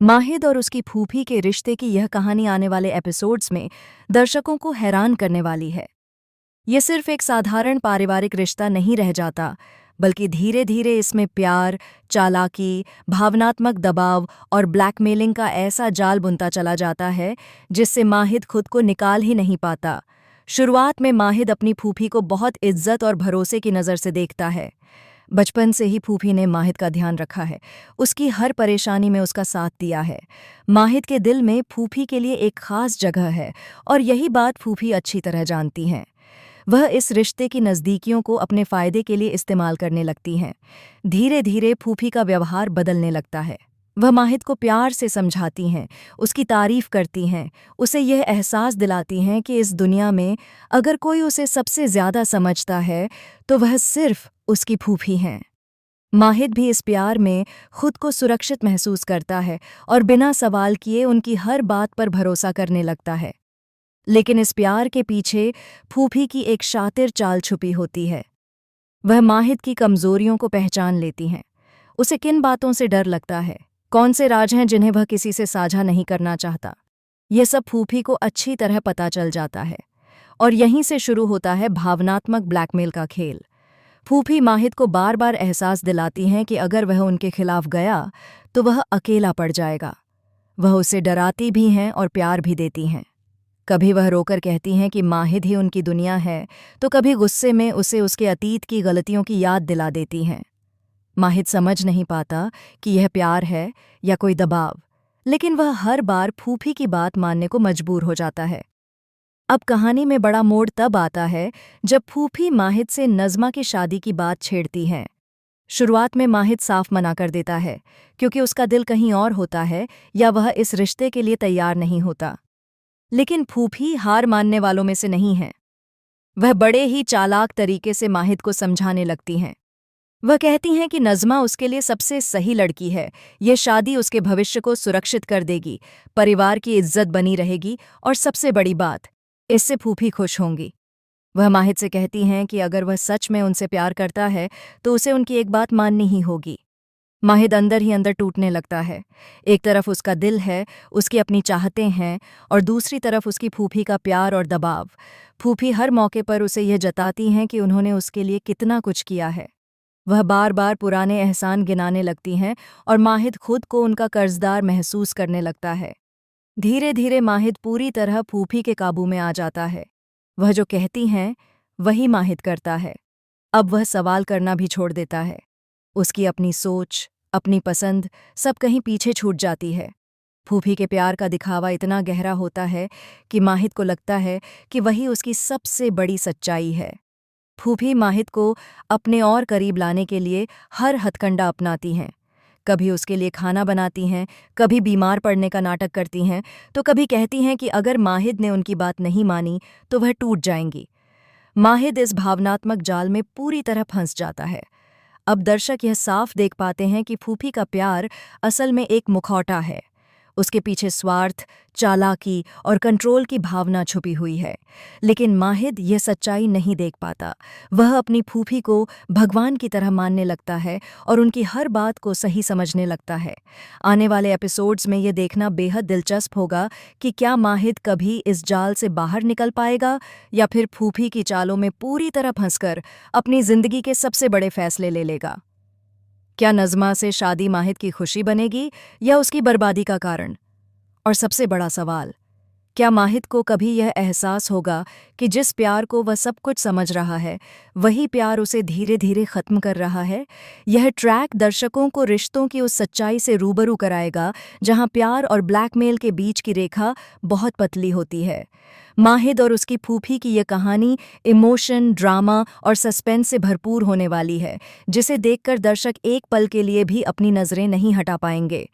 माहिद और उसकी फूफी के रिश्ते की यह कहानी आने वाले एपिसोड्स में दर्शकों को हैरान करने वाली है। ये सिर्फ एक साधारण पारिवारिक रिश्ता नहीं रह जाता, बल्कि धीरे धीरे इसमें प्यार, चालाकी, भावनात्मक दबाव और ब्लैकमेलिंग का ऐसा जाल बुनता चला जाता है जिससे माहिद खुद को निकाल ही नहीं पाता। शुरुआत में माहिद अपनी फूफी को बहुत इज्जत और भरोसे की नज़र से देखता है। बचपन से ही फूफी ने माहिद का ध्यान रखा है, उसकी हर परेशानी में उसका साथ दिया है। माहिद के दिल में फूफी के लिए एक खास जगह है और यही बात फूफी अच्छी तरह जानती हैं। वह इस रिश्ते की नज़दीकियों को अपने फ़ायदे के लिए इस्तेमाल करने लगती हैं। धीरे धीरे फूफी का व्यवहार बदलने लगता है। वह माहिद को प्यार से समझाती हैं, उसकी तारीफ करती हैं, उसे यह एहसास दिलाती हैं कि इस दुनिया में अगर कोई उसे सबसे ज़्यादा समझता है तो वह सिर्फ उसकी फूफी हैं। माहिद भी इस प्यार में खुद को सुरक्षित महसूस करता है और बिना सवाल किए उनकी हर बात पर भरोसा करने लगता है। लेकिन इस प्यार के पीछे फूफी की एक शातिर चाल छुपी होती है। वह माहिद की कमजोरियों को पहचान लेती हैं। उसे किन बातों से डर लगता है, कौन से राज हैं जिन्हें वह किसी से साझा नहीं करना चाहता, यह सब फूफी को अच्छी तरह पता चल जाता है। और यहीं से शुरू होता है भावनात्मक ब्लैकमेल का खेल। फूफी माहिद को बार बार एहसास दिलाती हैं कि अगर वह उनके खिलाफ गया तो वह अकेला पड़ जाएगा। वह उसे डराती भी हैं और प्यार भी देती हैं। कभी वह रोकर कहती हैं कि माहिद ही उनकी दुनिया है, तो कभी गुस्से में उसे उसके अतीत की गलतियों की याद दिला देती हैं। माहिद समझ नहीं पाता कि यह प्यार है या कोई दबाव, लेकिन वह हर बार फूफी की बात मानने को मजबूर हो जाता है। अब कहानी में बड़ा मोड़ तब आता है जब फूफी माहिद से नज़मा की शादी की बात छेड़ती हैं। शुरुआत में माहिद साफ मना कर देता है, क्योंकि उसका दिल कहीं और होता है या वह इस रिश्ते के लिए तैयार नहीं होता। लेकिन फूफी हार मानने वालों में से नहीं है। वह बड़े ही चालाक तरीके से माहिद को समझाने लगती हैं। वह कहती हैं कि नज़मा उसके लिए सबसे सही लड़की है, यह शादी उसके भविष्य को सुरक्षित कर देगी, परिवार की इज्जत बनी रहेगी और सबसे बड़ी बात, इससे फूफी खुश होंगी। वह माहिद से कहती हैं कि अगर वह सच में उनसे प्यार करता है तो उसे उनकी एक बात माननी ही होगी। माहिद अंदर ही अंदर टूटने लगता है। एक तरफ उसका दिल है, उसकी अपनी चाहतें हैं, और दूसरी तरफ उसकी फूफी का प्यार और दबाव। फूफी हर मौके पर उसे यह जताती हैं कि उन्होंने उसके लिए कितना कुछ किया है। वह बार बार पुराने एहसान गिनाने लगती हैं और माहिद खुद को उनका कर्जदार महसूस करने लगता है। धीरे धीरे माहिद पूरी तरह फूफी के काबू में आ जाता है। वह जो कहती हैं वही माहिद करता है। अब वह सवाल करना भी छोड़ देता है। उसकी अपनी सोच, अपनी पसंद सब कहीं पीछे छूट जाती है। फूफी के प्यार का दिखावा इतना गहरा होता है कि माहिद को लगता है कि वही उसकी सबसे बड़ी सच्चाई है। फूफी माहिद को अपने और करीब लाने के लिए हर हथकंडा अपनाती हैं। कभी उसके लिए खाना बनाती हैं, कभी बीमार पड़ने का नाटक करती हैं, तो कभी कहती हैं कि अगर माहिद ने उनकी बात नहीं मानी तो वह टूट जाएंगी। माहिद इस भावनात्मक जाल में पूरी तरह फंस जाता है। अब दर्शक यह साफ देख पाते हैं कि फूफी का प्यार असल में एक मुखौटा है। उसके पीछे स्वार्थ, चालाकी और कंट्रोल की भावना छुपी हुई है। लेकिन माहिद यह सच्चाई नहीं देख पाता। वह अपनी फूफी को भगवान की तरह मानने लगता है और उनकी हर बात को सही समझने लगता है। आने वाले एपिसोड्स में यह देखना बेहद दिलचस्प होगा कि क्या माहिद कभी इस जाल से बाहर निकल पाएगा या फिर फूफी की चालों में पूरी तरह फंसकर अपनी जिंदगी के सबसे बड़े फैसले ले लेगा। क्या नज़मा से शादी माहिद की खुशी बनेगी या उसकी बर्बादी का कारण? और सबसे बड़ा सवाल, क्या माहिद को कभी यह एहसास होगा कि जिस प्यार को वह सब कुछ समझ रहा है, वही प्यार उसे धीरे धीरे ख़त्म कर रहा है? यह ट्रैक दर्शकों को रिश्तों की उस सच्चाई से रूबरू कराएगा जहां प्यार और ब्लैकमेल के बीच की रेखा बहुत पतली होती है। माहिद और उसकी फूफी की यह कहानी इमोशन, ड्रामा और सस्पेंस से भरपूर होने वाली है, जिसे देखकर दर्शक एक पल के लिए भी अपनी नज़रें नहीं हटा पाएंगे।